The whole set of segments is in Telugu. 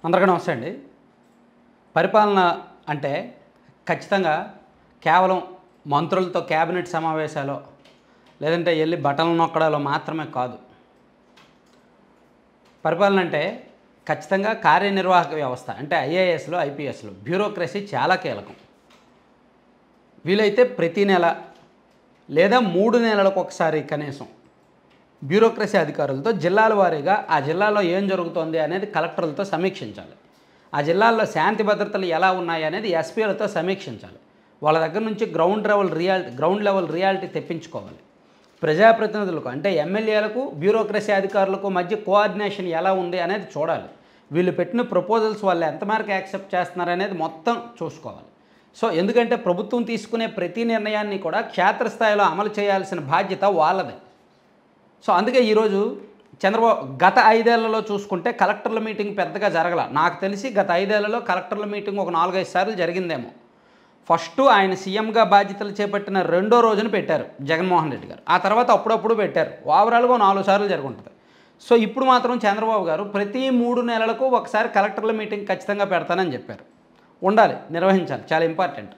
అందరికీ నమస్తే అండి. పరిపాలన అంటే ఖచ్చితంగా కేవలం మంత్రులతో క్యాబినెట్ సమావేశాలు లేదంటే వెళ్ళి బటన్లు నొక్కడాలో మాత్రమే కాదు. పరిపాలన అంటే ఖచ్చితంగా కార్యనిర్వాహక వ్యవస్థ అంటే ఐఏఎస్లు, ఐపీఎస్లు, బ్యూరోక్రసీ చాలా కీలకం. వీలైతే ప్రతి నెల లేదా 3 నెలలకు ఒకసారి కనీసం బ్యూరోక్రసీ అధికారులతో జిల్లాల వారీగా ఆ జిల్లాలో ఏం జరుగుతోంది అనేది కలెక్టర్లతో సమీక్షించాలి. ఆ జిల్లాల్లో శాంతి భద్రతలు ఎలా ఉన్నాయి అనేది ఎస్పీలతో సమీక్షించాలి. వాళ్ళ దగ్గర నుంచి గ్రౌండ్ లెవెల్ రియాలిటీ తెప్పించుకోవాలి. ప్రజాప్రతినిధులకు అంటే ఎమ్మెల్యేలకు, బ్యూరోక్రసీ అధికారులకు మధ్య కోఆర్డినేషన్ ఎలా ఉంది అనేది చూడాలి. వీళ్ళు పెట్టిన ప్రపోజల్స్ వాళ్ళు ఎంతమేరకు యాక్సెప్ట్ చేస్తున్నారు అనేది మొత్తం చూసుకోవాలి. సో ఎందుకంటే ప్రభుత్వం తీసుకునే ప్రతి నిర్ణయాన్ని కూడా క్షేత్రస్థాయిలో అమలు చేయాల్సిన బాధ్యత వాళ్ళదే. సో అందుకే ఈరోజు చంద్రబాబు గత 5 ఏళ్లలో చూసుకుంటే కలెక్టర్ల మీటింగ్ పెద్దగా జరగల. నాకు తెలిసి గత 5 ఏళ్లలో కలెక్టర్ల మీటింగ్ ఒక 4-5 సార్లు జరిగిందేమో. ఫస్ట్ ఆయన సీఎంగా బాధ్యతలు చేపట్టిన 2వ రోజున పెట్టారు జగన్మోహన్ రెడ్డి గారు. ఆ తర్వాత అప్పుడప్పుడు పెట్టారు. ఓవరాల్గా 4 సార్లు జరుగుంటుంది. సో ఇప్పుడు మాత్రం చంద్రబాబు గారు ప్రతి 3 నెలలకు ఒకసారి కలెక్టర్ల మీటింగ్ ఖచ్చితంగా పెడతానని చెప్పారు. ఉండాలి, నిర్వహించాలి, చాలా ఇంపార్టెంట్.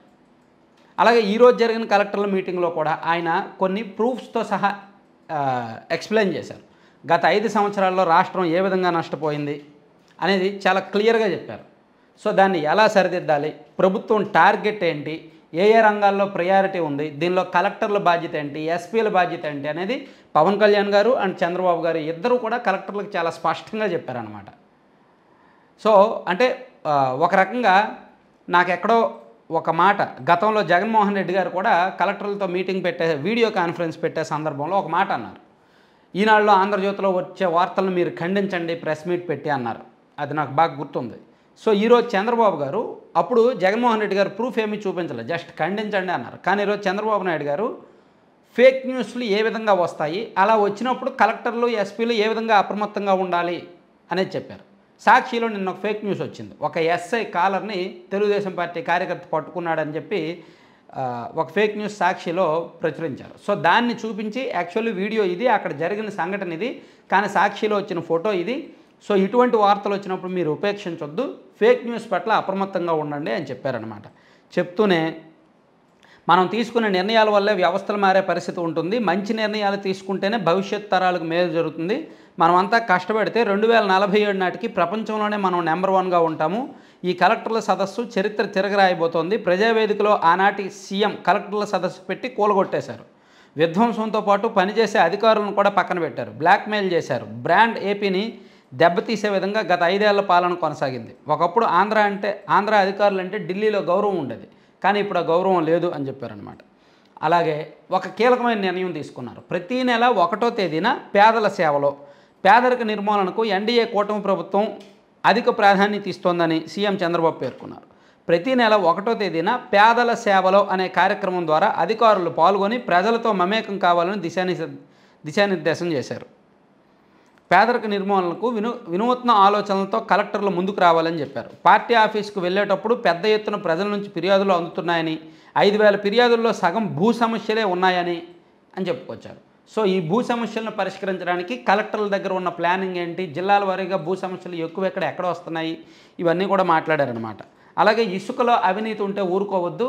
అలాగే ఈరోజు జరిగిన కలెక్టర్ల మీటింగ్లో కూడా ఆయన కొన్ని ప్రూఫ్స్తో సహా ఎక్స్ప్లెయిన్ చేశారు. గత 5 సంవత్సరాల్లో రాష్ట్రం ఏ విధంగా నష్టపోయింది అనేది చాలా క్లియర్గా చెప్పారు. సో దాన్ని ఎలా సరిదిద్దాలి, ప్రభుత్వం టార్గెట్ ఏంటి, ఏ రంగాల్లో ప్రయారిటీ ఉంది, దీనిలో కలెక్టర్ల బాధ్యత ఏంటి, ఎస్పీల బాధ్యత ఏంటి అనేది పవన్ కళ్యాణ్ గారు అండ్ చంద్రబాబు గారు ఇద్దరు కూడా కలెక్టర్లకు చాలా స్పష్టంగా చెప్పారనమాట. సో అంటే ఒక రకంగా నాకెక్కడో ఒక మాట గతంలో జగన్మోహన్ రెడ్డి గారు కూడా కలెక్టర్లతో మీటింగ్ వీడియో కాన్ఫరెన్స్ పెట్టే సందర్భంలో ఒక మాట అన్నారు. ఈనాడులో, ఆంధ్రజ్యోతిలో వచ్చే వార్తలను మీరు ఖండించండి ప్రెస్ మీట్ పెట్టి అన్నారు. అది నాకు బాగా గుర్తుంది. సో ఈరోజు చంద్రబాబు గారు అప్పుడు జగన్మోహన్ రెడ్డి గారు ప్రూఫ్ ఏమీ చూపించలేదు, జస్ట్ ఖండించండి అన్నారు. కానీ ఈరోజు చంద్రబాబు నాయుడు గారు ఫేక్ న్యూస్లు ఏ విధంగా వస్తాయి, అలా వచ్చినప్పుడు కలెక్టర్లు, ఎస్పీలు ఏ విధంగా అప్రమత్తంగా ఉండాలి అనేది చెప్పారు. సాక్షిలో నిన్న ఒక ఫేక్ న్యూస్ వచ్చింది. ఒక ఎస్ఐ కాలర్ని తెలుగుదేశం పార్టీ కార్యకర్త పట్టుకున్నాడని చెప్పి ఒక ఫేక్ న్యూస్ సాక్షిలో ప్రచురించారు. సో దాన్ని చూపించి యాక్చువల్లీ వీడియో ఇది, అక్కడ జరిగిన సంఘటన ఇది, కానీ సాక్షిలో వచ్చిన ఫోటో ఇది. సో ఇటువంటి వార్తలు వచ్చినప్పుడు మీరు ఉపేక్షించొద్దు, ఫేక్ న్యూస్ పట్ల అప్రమత్తంగా ఉండండి అని చెప్పారనమాట. చెప్తూనే మనం తీసుకునే నిర్ణయాల వల్లే వ్యవస్థలు మారే పరిస్థితి ఉంటుంది, మంచి నిర్ణయాలు తీసుకుంటేనే భవిష్యత్ తరాలకు మేలు జరుగుతుంది, మనమంతా కష్టపడితే 2047 నాటికి ప్రపంచంలోనే మనం నెంబర్ 1గా ఉంటాము. ఈ కలెక్టర్ల సదస్సు చరిత్ర తిరగరాయబోతోంది. ప్రజావేదికలో ఆనాటి సీఎం కలెక్టర్ల సదస్సు పెట్టి కూలగొట్టేశారు. విధ్వంసంతో పాటు పనిచేసే అధికారులను కూడా పక్కన పెట్టారు, బ్లాక్మెయిల్ చేశారు. బ్రాండ్ ఏపీని దెబ్బతీసే విధంగా గత 5 ఏళ్ల పాలన కొనసాగింది. ఒకప్పుడు ఆంధ్ర అధికారులు అంటే ఢిల్లీలో గౌరవం ఉండేది, కానీ ఇప్పుడు ఆ గౌరవం లేదు అని చెప్పారనమాట. అలాగే ఒక కీలకమైన నిర్ణయం తీసుకున్నారు. ప్రతీ నెల 1వ తేదీన పేదల సేవలో పేదరిక నిర్మూలనకు ఎన్డీఏ కూటమి ప్రభుత్వం అధిక ప్రాధాన్యత ఇస్తోందని సీఎం చంద్రబాబు పేర్కొన్నారు. ప్రతీ నెల 1వ తేదీన పేదల సేవలో అనే కార్యక్రమం ద్వారా అధికారులు పాల్గొని ప్రజలతో మమేకం కావాలని దిశానిర్దేశం చేశారు. పేదరిక నిర్మూలనకు వినూత్న ఆలోచనలతో కలెక్టర్లు ముందుకు రావాలని చెప్పారు. పార్టీ ఆఫీస్కు వెళ్ళేటప్పుడు పెద్ద ఎత్తున ప్రజల నుంచి ఫిర్యాదులు అందుతున్నాయని, 5,000 ఫిర్యాదుల్లో సగం భూ సమస్యలే ఉన్నాయని చెప్పుకొచ్చారు. సో ఈ భూ సమస్యలను పరిష్కరించడానికి కలెక్టర్ల దగ్గర ఉన్న ప్లానింగ్ ఏంటి, జిల్లాల వారీగా భూ సమస్యలు ఎక్కడ వస్తున్నాయి, ఇవన్నీ కూడా మాట్లాడారనమాట. అలాగే ఇసుకలో అవినీతి ఉంటే ఊరుకోవద్దు,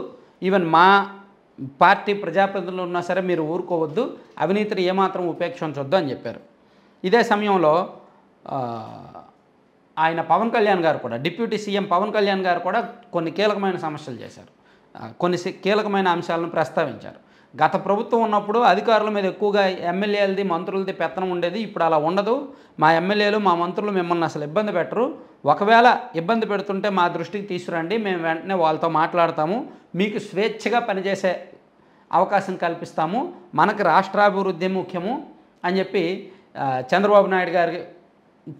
ఈవెన్ మా పార్టీ ప్రజాప్రతినిధులు ఉన్నా సరే మీరు ఊరుకోవద్దు, అవినీతిని ఏమాత్రం ఉపేక్షించొద్దు అని చెప్పారు. ఇదే సమయంలో ఆయన పవన్ కళ్యాణ్ గారు కూడా, డిప్యూటీ సీఎం పవన్ కళ్యాణ్ గారు కూడా కొన్ని కీలకమైన సమస్యలు చేశారు, కొన్ని కీలకమైన అంశాలను ప్రస్తావించారు. గత ప్రభుత్వం ఉన్నప్పుడు అధికారుల మీద ఎక్కువగా ఎమ్మెల్యేలది, మంత్రులది పెత్తనం ఉండేది, ఇప్పుడు అలా ఉండదు, మా ఎమ్మెల్యేలు, మా మంత్రులు మిమ్మల్ని అసలు ఇబ్బంది పెట్టరు, ఒకవేళ ఇబ్బంది పెడుతుంటే మా దృష్టికి తీసుకురండి, మేము వెంటనే వాళ్ళతో మాట్లాడతాము, మీకు స్వేచ్ఛగా పనిచేసే అవకాశం కల్పిస్తాము, మనకు రాష్ట్రాభివృద్ధి ముఖ్యము అని చెప్పి చంద్రబాబు నాయుడు గారికి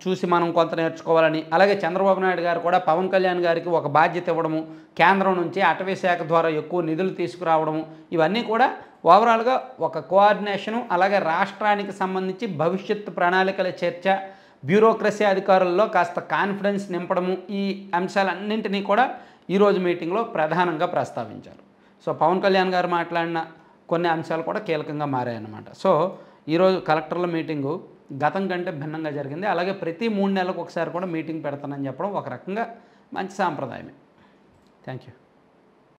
చూసి మనం కొంత నేర్చుకోవాలని, అలాగే చంద్రబాబు నాయుడు గారు కూడా పవన్ కళ్యాణ్ గారికి ఒక బాధ్యత ఇవ్వడము, కేంద్రం నుంచి అటవీ శాఖ ద్వారా ఎక్కువ నిధులు తీసుకురావడము, ఇవన్నీ కూడా ఓవరాల్గా ఒక కోఆర్డినేషను, అలాగే రాష్ట్రానికి సంబంధించి భవిష్యత్తు ప్రణాళికల చర్చ, బ్యూరోక్రసీ అధికారుల్లో కాస్త కాన్ఫిడెన్స్ నింపడము, ఈ అంశాలన్నింటినీ కూడా ఈరోజు మీటింగ్లో ప్రధానంగా ప్రస్తావించారు. సో పవన్ కళ్యాణ్ గారు మాట్లాడిన కొన్ని అంశాలు కూడా కీలకంగా మారాయన్నమాట. సో ఈరోజు కలెక్టర్ల మీటింగు గతం కంటే భిన్నంగా జరిగింది. అలాగే ప్రతి 3 నెలలకు ఒకసారి కూడా మీటింగ్ పెడతానని చెప్పడం ఒక రకంగా మంచి సాంప్రదాయమే. Thank you.